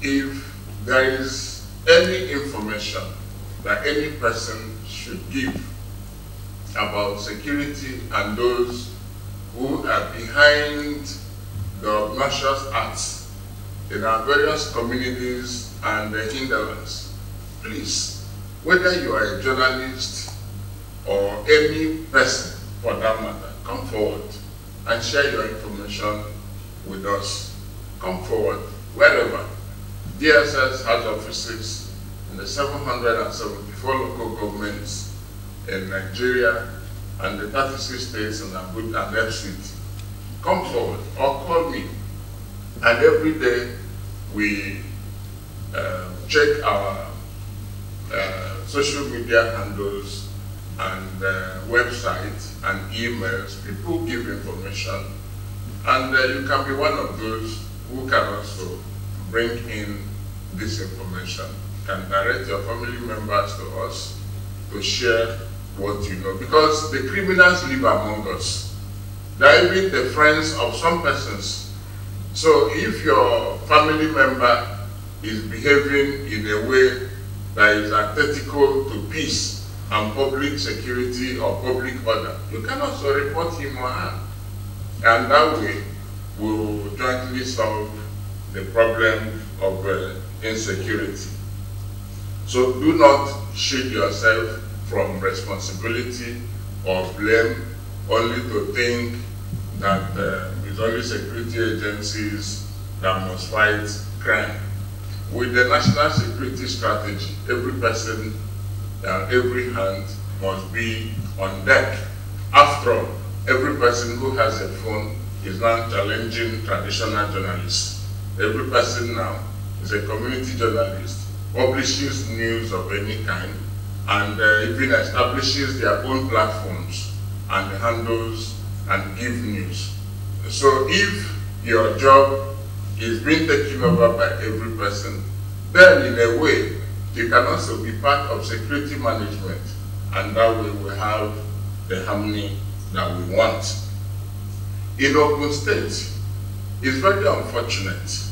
if there is any information that any person should give about security and those who are behind the obnoxious acts in our various communities and the hinterlands, please, whether you are a journalist or any person for that matter, come forward and share your information with us. Come forward, wherever. DSS has offices in the 774 local governments in Nigeria and the 36 states in Abuja and FCT. Come forward or call me. And every day we check our social media handles and websites and emails. People give information, and you can be one of those who can also bring in this information. You can direct your family members to us to share what you know, because the criminals live among us. They are even the friends of some persons. So if your family member is behaving in a way that is antithetical to peace and public security or public order, you can also report him or her. And that way, we will jointly solve the problem of insecurity. So do not shield yourself from responsibility or blame only to think that it's only security agencies that must fight crime. With the national security strategy, every person and every hand must be on deck. After all, every person who has a phone is now challenging traditional journalists. Every person now is a community journalist, publishes news of any kind, and even establishes their own platforms and handles and give news. So if your job is being taken over by every person, then in a way, you can also be part of security management, and that way we have the harmony that we want. In Ogun State, it's very unfortunate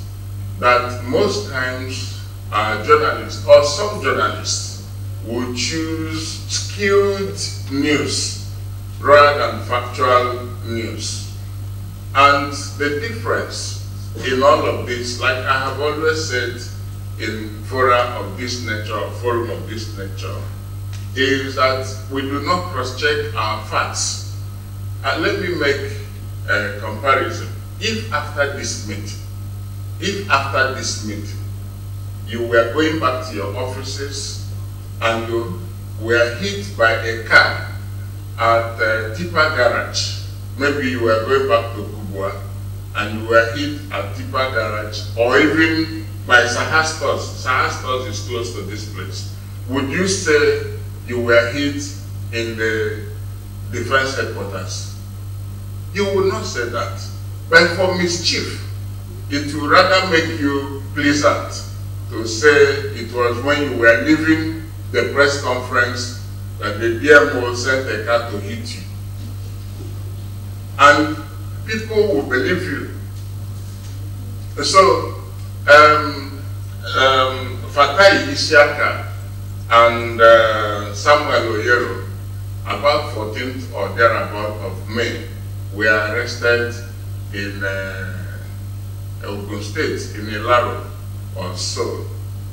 that most times journalists, or some journalists, will choose skewed news rather than factual news. And the difference in all of this, like I have always said in fora of this nature, or forum of this nature, is that we do not cross-check our facts. And let me make a comparison. If after this meeting, you were going back to your offices and you were hit by a car at Tipa Garage, maybe you were going back to Kubwa and you were hit at Tipa Garage, or even by Sahastos. Sahastos is close to this place. Would you say you were hit in the defense headquarters? You would not say that. But for mischief, it would rather make you pleasant to say it was when you were leaving the press conference that the DMO sent a car to hit you. And people will believe you. So, Fatai Isiaka and Samuel Oyero, about 14th or thereabout of May, were arrested in Ogun State, in Ilaro or so.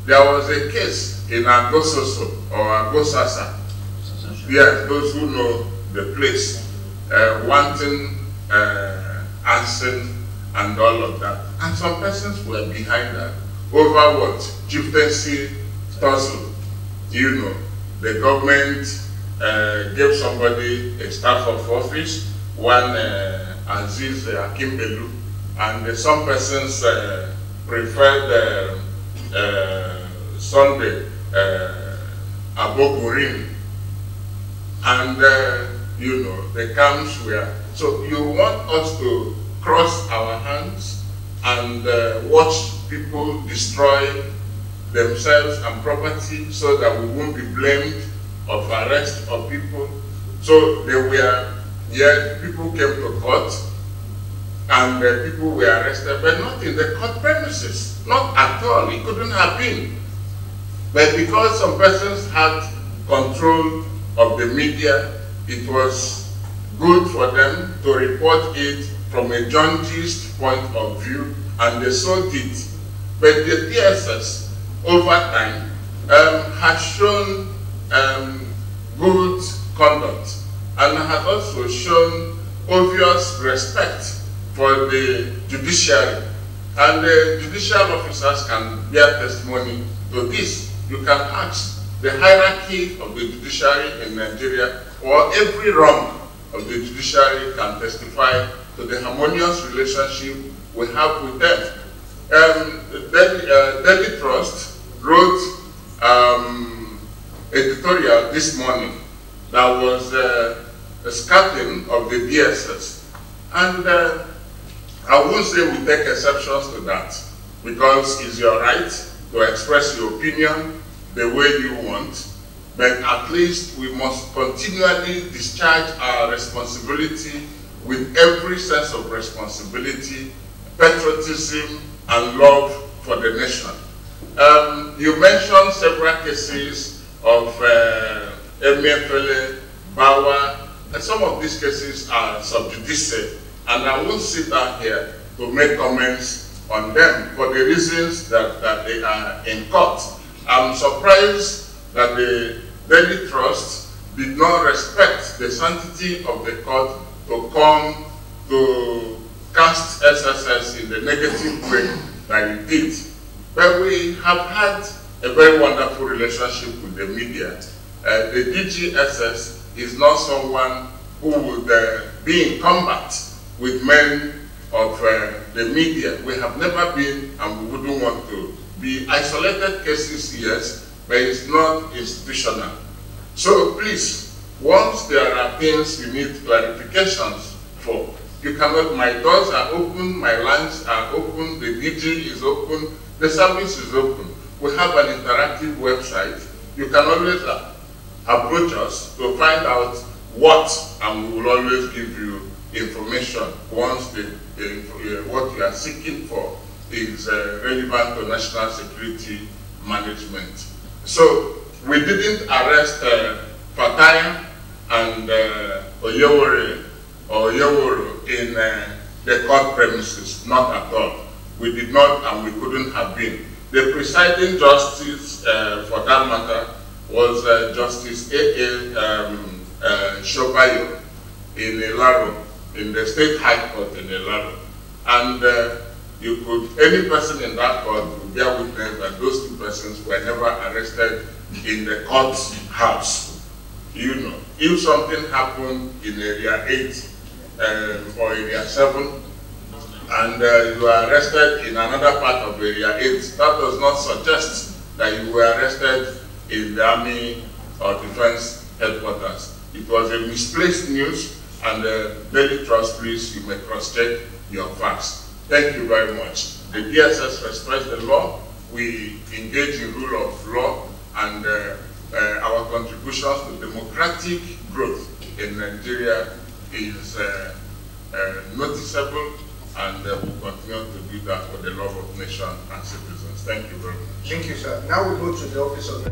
There was a case in Agososo or Agosasa. Yes, those who know the place, wanting arson and all of that. And some persons were behind that. Over what? Chieftaincy tussle. You know, the government gave somebody a staff of office, one Aziz Akimbelu, and some persons preferred Sunday Abogurin. And you know, the camps were. So you want us to cross our hands and watch people destroy themselves and property so that we won't be blamed of arrest of people. So they were, yeah, people came to court and people were arrested, but not in the court premises. Not at all. It couldn't have been. But because some persons had control of the media, it was good for them to report it from a jaundiced point of view, and they so did. But the DSS, over time, has shown good conduct and has also shown obvious respect for the judiciary. And the judicial officers can bear testimony to this. You can ask the hierarchy of the judiciary in Nigeria, or every rung of the judiciary can testify to the harmonious relationship we have with them. Daily Trust wrote editorial this morning that was a scathing of the DSS. And I won't say we take exceptions to that, because it's your right to express your opinion the way you want, but at least we must continually discharge our responsibility with every sense of responsibility, patriotism, and love for the nation. You mentioned several cases of Emefiele, Bawa, and some of these cases are sub judice, and I won't sit down here to make comments on them for the reasons that they are in court. I'm surprised that the Daily Trust did not respect the sanctity of the court to come to cast SSS in the negative way that it did. But we have had a very wonderful relationship with the media. The DGSS is not someone who would be in combat with men of the media. We have never been, and we wouldn't want to be. Isolated cases, yes, but it's not institutional. So please, once there are things you need clarifications for, you cannot, my doors are open, my lines are open, the DG is open, the service is open. We have an interactive website. You can always approach us to find out what, and we will always give you information once what you are seeking for is relevant to national security management. So we didn't arrest Fatai and Oyeworo in the court premises, not at all. We did not, and we couldn't have been. The presiding justice for that matter was Justice A.A. Shobayo in Ilaro, in the State High Court in Ilaro. And any person in that court would bear witness that those two persons were never arrested in the court house. You know, if something happened in Area 8 or Area 7, and you are arrested in another part of Area 8, that does not suggest that you were arrested in the Army or Defense Headquarters. It was a misplaced news, and Daily Trust, please, you may cross-check your facts. Thank you very much. The DSS respects the law. We engage in rule of law, and our contributions to democratic growth in Nigeria is noticeable, and we'll continue to do that for the love of nation and citizens. Thank you very much. Thank you, sir. Now we go to the office of the